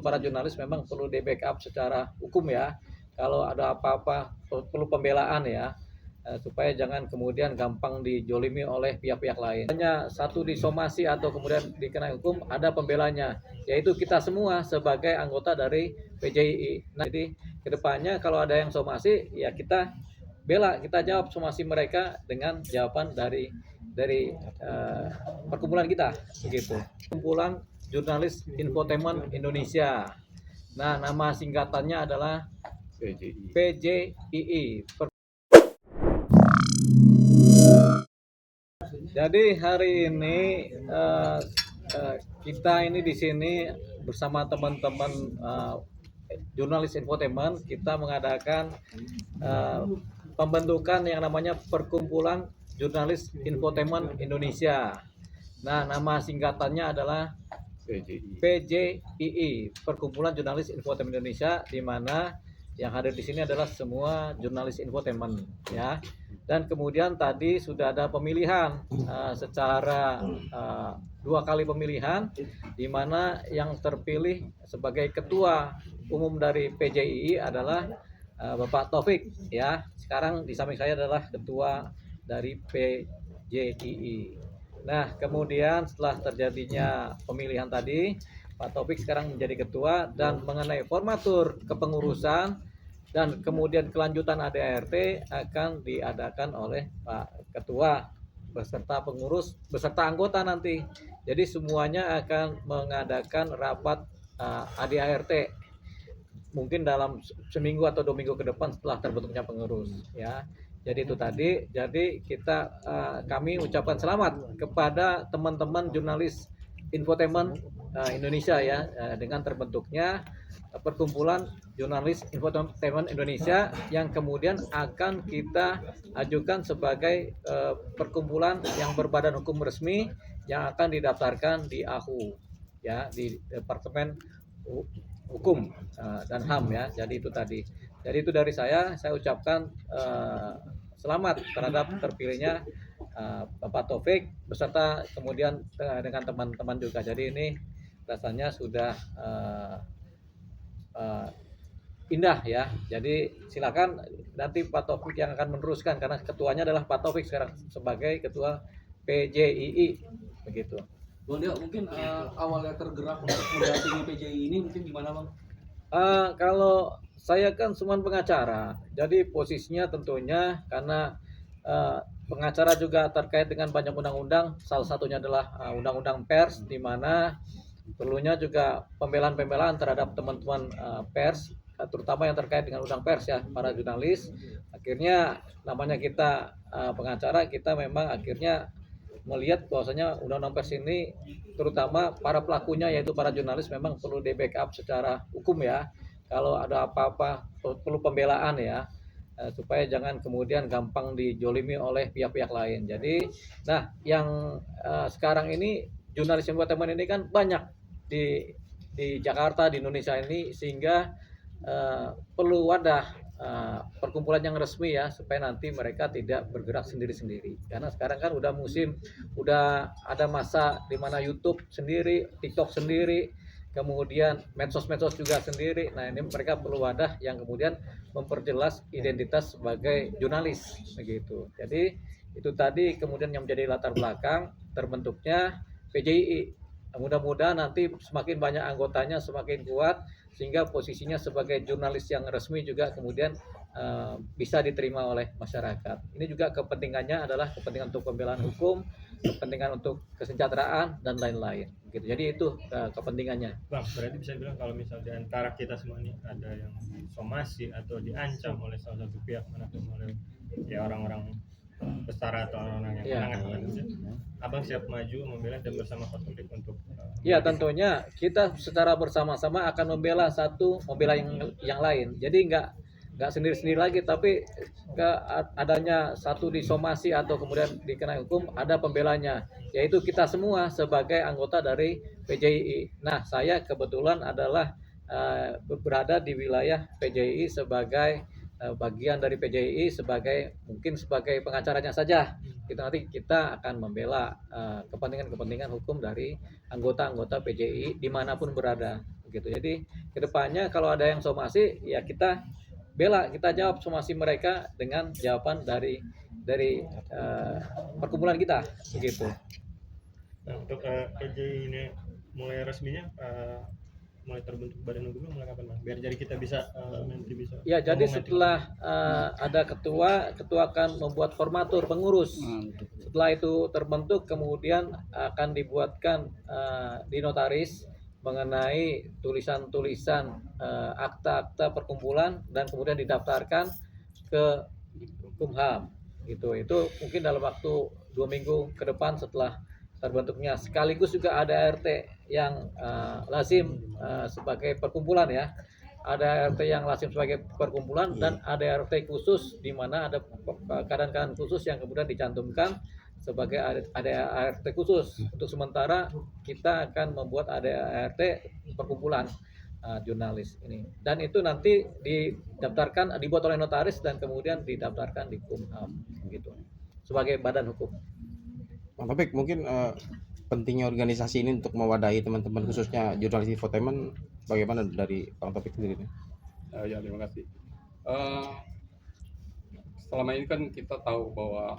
para jurnalis memang perlu di backup secara hukum ya. Kalau ada apa-apa perlu pembelaan ya, supaya jangan kemudian gampang dijolimi oleh pihak-pihak lain. Hanya satu disomasi atau kemudian dikenai hukum, ada pembelanya, yaitu kita semua sebagai anggota dari PJII. Nah, jadi kedepannya kalau ada yang somasi, ya kita bela, kita jawab somasi mereka dengan jawaban dari perkumpulan kita, begitu. Kumpulan Jurnalis Infotainment Indonesia. Nah, nama singkatannya adalah PJII. Jadi hari ini kita ini di sini bersama teman-teman jurnalis infotainment, kita mengadakan pembentukan yang namanya Perkumpulan Jurnalis Infotainment Indonesia. Nah, nama singkatannya adalah PJII, Perkumpulan Jurnalis Infotainment Indonesia, di mana yang hadir di sini adalah semua jurnalis infotainment ya. Dan kemudian tadi sudah ada pemilihan secara 2 kali pemilihan, di mana yang terpilih sebagai ketua umum dari PJII adalah Bapak Taufik ya. Sekarang di samping saya adalah ketua dari PJII. Nah, kemudian setelah terjadinya pemilihan tadi, Pak Taufik sekarang menjadi ketua, dan mengenai formatur kepengurusan dan kemudian kelanjutan ADART akan diadakan oleh Pak Ketua beserta pengurus beserta anggota nanti. Jadi semuanya akan mengadakan rapat ADART mungkin dalam seminggu atau 2 minggu ke depan setelah terbentuknya pengurus ya. Jadi itu tadi. Jadi kami ucapkan selamat kepada teman-teman jurnalis infotainment Indonesia ya, dengan terbentuknya Perkumpulan Jurnalis Infotainment Indonesia, yang kemudian akan kita ajukan sebagai perkumpulan yang berbadan hukum resmi yang akan didaftarkan di AHU ya, di Departemen Hukum dan HAM ya. Jadi itu tadi. Jadi itu dari saya ucapkan selamat terhadap terpilihnya Bapak Taufik beserta kemudian dengan teman-teman juga. Jadi ini rasanya sudah indah ya. Jadi silakan nanti Pak Taufik yang akan meneruskan, karena ketuanya adalah Pak Taufik sekarang sebagai ketua PJII begitu. Bang Dio, mungkin awalnya tergerak untuk mendampingi PJII ini mungkin gimana Bang? Kalau saya kan cuma pengacara, jadi posisinya tentunya karena pengacara juga terkait dengan banyak undang-undang, salah satunya adalah undang-undang pers, di mana perlunya juga pembelaan-pembelaan terhadap teman-teman pers, terutama yang terkait dengan undang pers ya, para jurnalis. Akhirnya namanya kita pengacara, kita memang akhirnya melihat bahwasanya undang-undang pers ini, terutama para pelakunya yaitu para jurnalis, memang perlu di backup secara hukum ya. Kalau ada apa-apa perlu pembelaan ya, supaya jangan kemudian gampang dijolimi oleh pihak-pihak lain. Jadi, nah yang sekarang ini jurnalis infotainment ini kan banyak di Jakarta, di Indonesia ini, sehingga perlu wadah perkumpulan yang resmi ya, supaya nanti mereka tidak bergerak sendiri-sendiri. Karena sekarang kan udah musim, udah ada masa di mana YouTube sendiri, TikTok sendiri, kemudian medsos-medsos juga sendiri. Nah, ini mereka perlu wadah yang kemudian memperjelas identitas sebagai jurnalis begitu. Jadi itu tadi kemudian yang menjadi latar belakang terbentuknya PJII. Mudah-mudahan nanti semakin banyak anggotanya, semakin kuat, sehingga posisinya sebagai jurnalis yang resmi juga kemudian bisa diterima oleh masyarakat. Ini juga kepentingannya adalah kepentingan untuk pembelaan hukum, kepentingan untuk kesejahteraan, dan lain-lain. Gitu. Jadi itu kepentingannya. Bang, berarti bisa bilang kalau misal di antara kita semua ini ada yang disomasi atau diancam oleh salah satu pihak, manapun oleh ya orang-orang besar atau orang-orang yang menengah, Abang siap maju membela dan bersama Pak Taufik untuk ya, tentunya kita secara bersama-sama akan membela yang lain. Jadi nggak sendiri-sendiri lagi, tapi adanya satu disomasi atau kemudian dikenai hukum, ada pembelanya, yaitu kita semua sebagai anggota dari PJII. Nah, saya kebetulan adalah berada di wilayah PJII sebagai bagian dari PJII, mungkin sebagai pengacaranya saja. Nanti kita akan membela kepentingan-kepentingan hukum dari anggota-anggota PJII dimanapun berada. begitu. Jadi kedepannya kalau ada yang somasi ya kita bela, kita jawab somasi mereka dengan jawaban dari perkumpulan kita begitu. Nah, untuk PJI ini mulai resminya mulai terbentuk badan hukumnya mulai kapan, Bang? Biar jadi kita bisa nanti bisa. Ya, jadi ngomong nanti. setelah ada ketua akan membuat formatur pengurus. Setelah itu terbentuk, kemudian akan dibuatkan di notaris mengenai tulisan-tulisan akta-akta perkumpulan dan kemudian didaftarkan ke Kumham. Gitu. Itu mungkin dalam waktu 2 minggu ke depan setelah terbentuknya. Sekaligus juga ada RT yang lazim sebagai perkumpulan ya. Ada RT yang lazim sebagai perkumpulan dan ada RT khusus di mana ada keadaan-keadaan khusus yang kemudian dicantumkan sebagai ada ART khusus. Untuk sementara kita akan membuat ART perkumpulan jurnalis ini. Dan itu nanti didaftarkan, dibuat oleh notaris dan kemudian didaftarkan di Kumham gitu. Sebagai badan hukum. Bang Taufik, mungkin pentingnya organisasi ini untuk mewadahi teman-teman khususnya jurnalis infotainment, bagaimana dari Bang Taufik sendiri? Ya, terima kasih. Selama ini kan kita tahu bahwa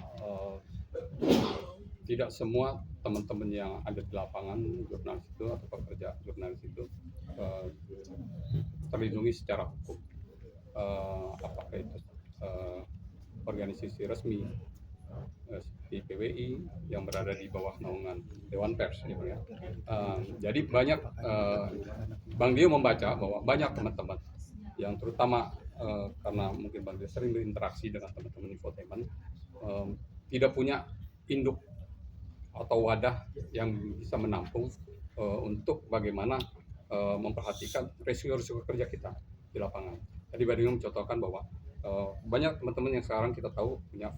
tidak semua teman-teman yang ada di lapangan jurnalis itu atau pekerja jurnalis itu terlindungi secara hukum. Apakah itu organisasi resmi seperti PWI yang berada di bawah naungan Dewan Pers, gitu ya. Jadi banyak Bang Dio membaca bahwa banyak teman-teman yang terutama karena mungkin Bang Dio sering berinteraksi dengan teman-teman infotainment, tidak punya induk atau wadah yang bisa menampung untuk bagaimana memperhatikan risiko-risiko kerja kita di lapangan. Tadi Bang Dio mencontohkan bahwa banyak teman-teman yang sekarang kita tahu punya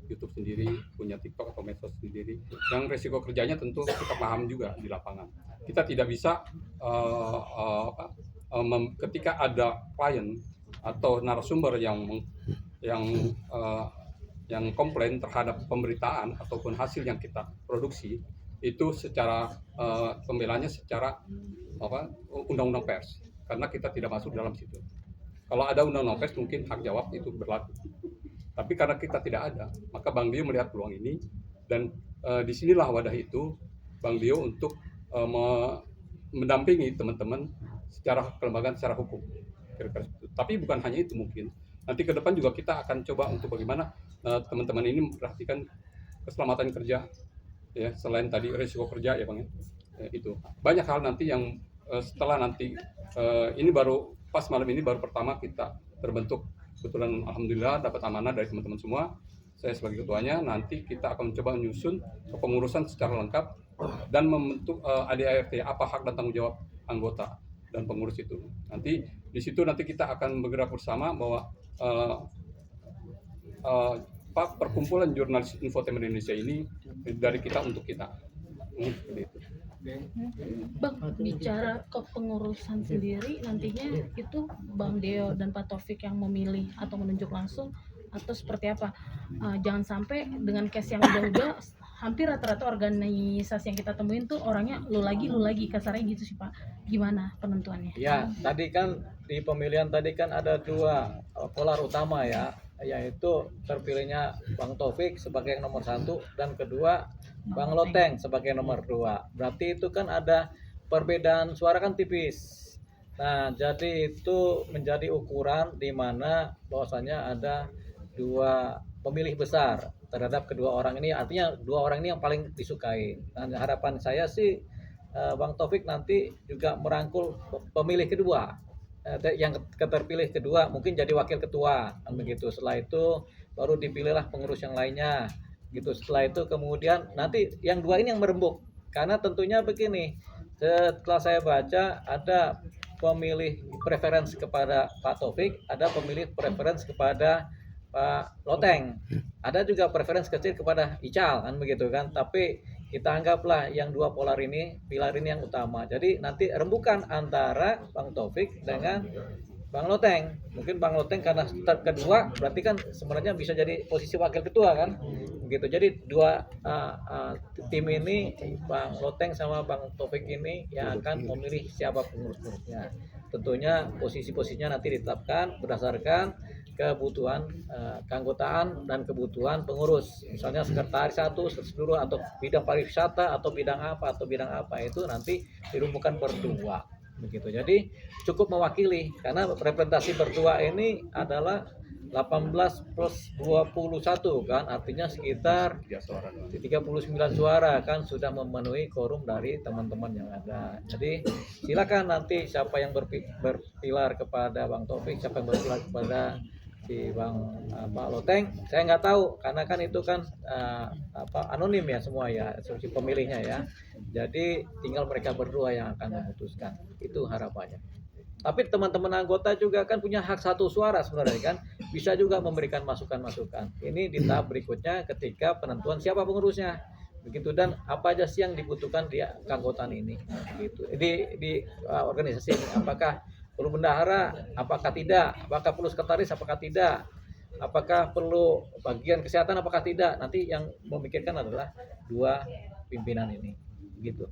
YouTube sendiri, punya TikTok atau medsos sendiri, yang resiko kerjanya tentu kita paham juga di lapangan. Kita tidak bisa ketika ada klien atau narasumber yang komplain terhadap pemberitaan ataupun hasil yang kita produksi, itu secara pembelaannya secara undang-undang pers, karena kita tidak masuk dalam situ. Kalau ada undang-undang pers mungkin hak jawab itu berlaku. Tapi karena kita tidak ada, maka Bang Dio melihat peluang ini dan disinilah wadah itu Bang Dio untuk mendampingi teman-teman secara kelembagaan, secara hukum. Tapi bukan hanya itu, mungkin nanti ke depan juga kita akan coba untuk bagaimana teman-teman ini memperhatikan keselamatan kerja, ya, selain tadi risiko kerja ya Bang, itu banyak hal nanti yang setelah nanti ini baru pas malam ini baru pertama kita terbentuk. Kebetulan alhamdulillah dapat amanah dari teman-teman semua. Saya sebagai ketuanya, nanti kita akan mencoba menyusun kepengurusan secara lengkap dan membentuk ADART, apa hak dan tanggung jawab anggota dan pengurus itu. Nanti di situ nanti kita akan bergerak bersama bahwa perkumpulan jurnalis infotainment Indonesia ini dari kita untuk kita. Seperti itu. Bang, bicara kepengurusan sendiri nantinya itu Bang Deo dan Pak Taufik yang memilih atau menunjuk langsung atau seperti apa? Jangan sampai dengan case yang udah hampir rata-rata organisasi yang kita temuin tuh orangnya lu lagi kasarnya gitu sih Pak. Gimana penentuannya? Ya, tadi kan di pemilihan tadi kan ada 2 polar utama ya, yaitu terpilihnya Bang Taufik sebagai yang nomor 1 dan kedua Bang Loteng sebagai nomor 2. Berarti itu kan ada perbedaan suara kan tipis. Nah, jadi itu menjadi ukuran di mana bahwasanya ada 2 pemilih besar terhadap kedua orang ini. Artinya 2 orang ini yang paling disukai. Dan harapan saya sih Bang Taufik nanti juga merangkul pemilih kedua, yang terpilih kedua mungkin jadi wakil ketua kan begitu. Setelah itu baru dipilihlah pengurus yang lainnya gitu. Setelah itu kemudian nanti yang 2 ini yang merembuk, karena tentunya begini, setelah saya baca ada pemilih preferensi kepada Pak Taufik, ada pemilih preferensi kepada Pak Loteng, ada juga preferensi kecil kepada Ical kan begitu kan. Tapi kita anggaplah yang 2 pilar ini yang utama. Jadi nanti rembukan antara Bang Taufik dengan Bang Loteng. Mungkin Bang Loteng karena start kedua berarti kan sebenarnya bisa jadi posisi wakil ketua kan. Begitu. Jadi dua tim ini Bang Loteng sama Bang Taufik ini yang akan memilih siapa pengurus-pengurusnya. Tentunya posisi-posisinya nanti ditetapkan berdasarkan kebutuhan keanggotaan dan kebutuhan pengurus. Misalnya sekretaris satu, seluruh atau bidang pariwisata atau bidang apa itu nanti dirumuskan berdua. Begitu. Jadi cukup mewakili karena representasi berdua ini adalah 18 plus 21 kan, artinya sekitar 39 suara kan sudah memenuhi quorum dari teman-teman yang ada. Jadi silakan nanti siapa yang berpilar kepada Bang Taufik, siapa yang berpilar kepada si Bang Loteng, saya nggak tahu karena kan itu kan anonim ya semua ya, si pemilihnya ya. Jadi tinggal mereka berdua yang akan memutuskan. Itu harapannya. Tapi teman-teman anggota juga kan punya hak satu suara sebenarnya kan, bisa juga memberikan masukan-masukan. Ini di tahap berikutnya ketika penentuan siapa pengurusnya. Begitu, dan apa aja sih yang dibutuhkan di keanggotaan ini. Gitu. Di organisasi ini apakah perlu bendahara, apakah tidak, apakah perlu sekretaris, apakah tidak, apakah perlu bagian kesehatan, apakah tidak. Nanti yang memikirkan adalah dua pimpinan ini, gitu.